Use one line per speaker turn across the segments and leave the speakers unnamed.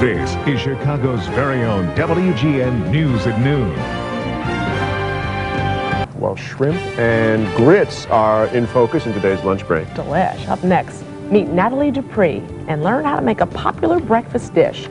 This is Chicago's very own WGN News at Noon.
Well, shrimp and grits are in focus in today's lunch break.
Delish. Up next, meet Nathalie Dupree and learn how to make a popular breakfast dish.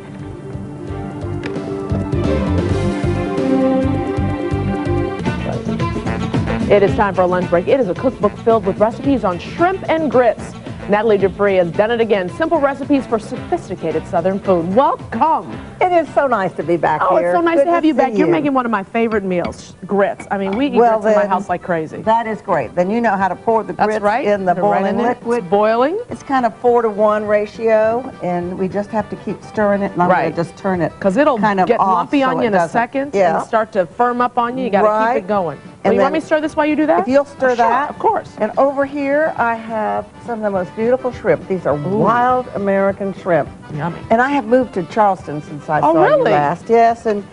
It is time for a lunch break. It is a cookbook filled with recipes on shrimp and grits. Nathalie Dupree has done it again. Simple recipes for sophisticated Southern food. Welcome.
It is so nice to be back here.
Oh, it's so nice
Good
to have you back.
see
You're making one of my favorite meals, grits. I mean, we eat grits in my house like crazy.
That is great. Then you know how to pour the grits in the boiling liquid.
It's boiling.
It's kind of 4-to-1 ratio, and we just have to keep stirring it. And I'm going to just turn it
because it'll
kind of
get
off
lumpy on you in a second and start to firm up on you. You got to keep it going. And you want me to stir this while you do that?
If you'll stir that.
Of course.
And over here, I have some of the most beautiful shrimp. These are wild American shrimp.
Yummy.
And I have moved to Charleston since I saw
really?
you last. Yes, and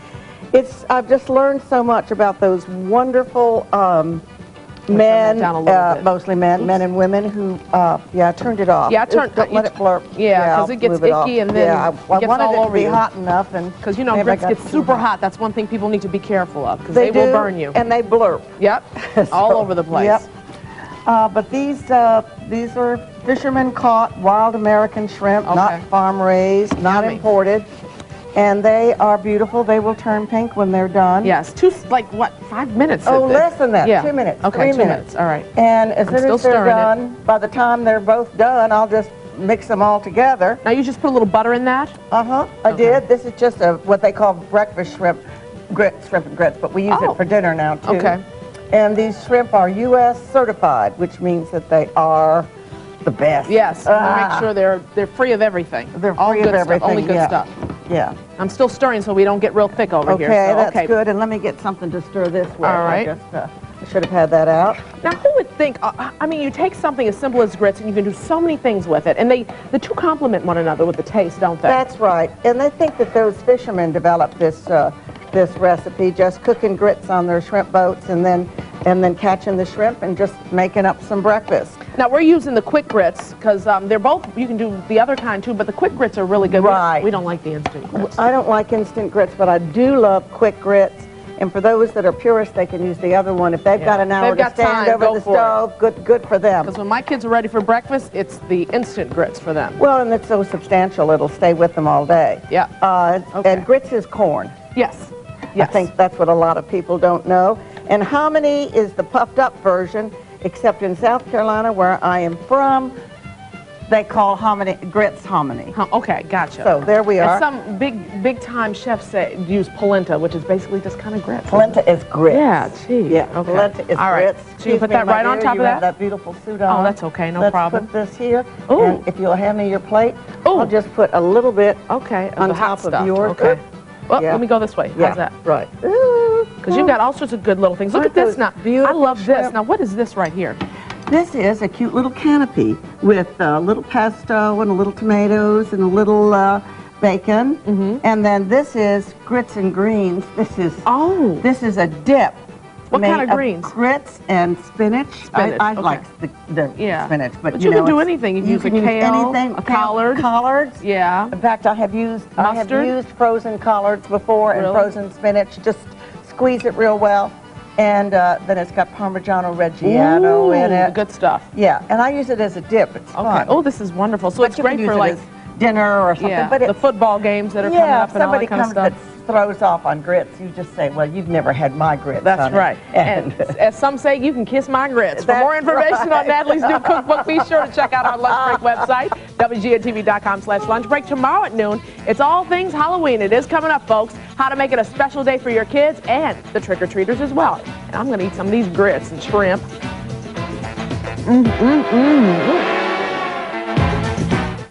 I've just learned so much about those wonderful men, mostly men, men and women who, turned it off.
Yeah,
don't let it blurp.
Yeah, because it gets icky and then
I
it gets
wanted
all
it
over
to be
you.
hot enough, and
because you know grits get super hot. That's one thing people need to be careful of because they will burn you.
And they blurp.
Yep, all over the place.
Yep. But these are fishermen caught wild American shrimp, not farm raised, not imported. And they are beautiful. They will turn pink when they're done.
Yes, like what, 5 minutes?
Oh, less than that.
Yeah.
2 minutes.
Okay,
3
minutes. All right.
And as soon as they're done, by the time they're both done, I'll just mix them all together.
Now you just put a little butter in that?
I did. This is just what they call breakfast shrimp and grits, but we use it for dinner now too.
Okay.
And these shrimp are U.S. certified, which means that they are the best.
Yes. Make sure they're free of everything.
They're free of everything.
Only good stuff.
Yeah.
I'm still stirring so we don't get real thick over here.
Okay, that's good. And let me get something to stir this with.
All right.
I should have had that out.
Now, who would think, I mean, you take something as simple as grits and you can do so many things with it. And the two complement one another with the taste, don't they?
That's right. And they think that those fishermen developed this recipe, just cooking grits on their shrimp boats and then catching the shrimp and just making up some breakfast.
Now, we're using the quick grits because they're both, you can do the other kind too, but the quick grits are really good.
Right.
We don't like the instant grits.
I don't like instant grits, but I do love quick grits. And for those that are purists, they can use the other one. If they've got an hour to stand over the stove, good for them.
Because when my kids are ready for breakfast, it's the instant grits for them.
Well, and it's so substantial, it'll stay with them all day.
Yeah.
And grits is corn.
Yes.
I think that's what a lot of people don't know. And hominy is the puffed up version, except in South Carolina, where I am from, they call grits hominy.
Okay, gotcha.
So there we are.
And some big time chefs use polenta, which is basically just kind of grits.
Polenta is grits.
Yeah, geez.
Yeah, polenta is grits.
So you put that right on top of that?
That beautiful suit on.
Oh, that's okay, no problem.
Let's put this here. And if you'll hand me your plate, I'll just put a little bit on top of yours.
Okay. Well, let me go this way. How's that?
Right.
Because you've got all sorts of good little things. Look at this now. I love this. Now, what is this right here?
This is a cute little canopy with a little pesto and a little tomatoes and a little bacon. And then this is grits and greens. This is a dip.
What kind of greens?
Grits and spinach. I like the spinach, but
you can do anything. You can use kale, anything.
Collards.
Yeah.
In fact, I have used frozen collards before and frozen spinach. Just squeeze it real well. And then it's got Parmigiano Reggiano in it.
Good stuff.
Yeah, and I use it as a dip. It's fun.
Oh, this is wonderful. So it's great for like
dinner or something.
Yeah, but the football games that are coming up and all that kind of stuff.
That throws off on grits, you just say, well, you've never had my grits.
That's right. And as some say, you can kiss my grits. For more information on Nathalie's new cookbook, be sure to check out our lunch break website, WGNTV.com/lunchbreak. Tomorrow at noon, it's all things Halloween. It is coming up, folks. How to make it a special day for your kids and the trick-or-treaters as well. And I'm going to eat some of these grits and shrimp.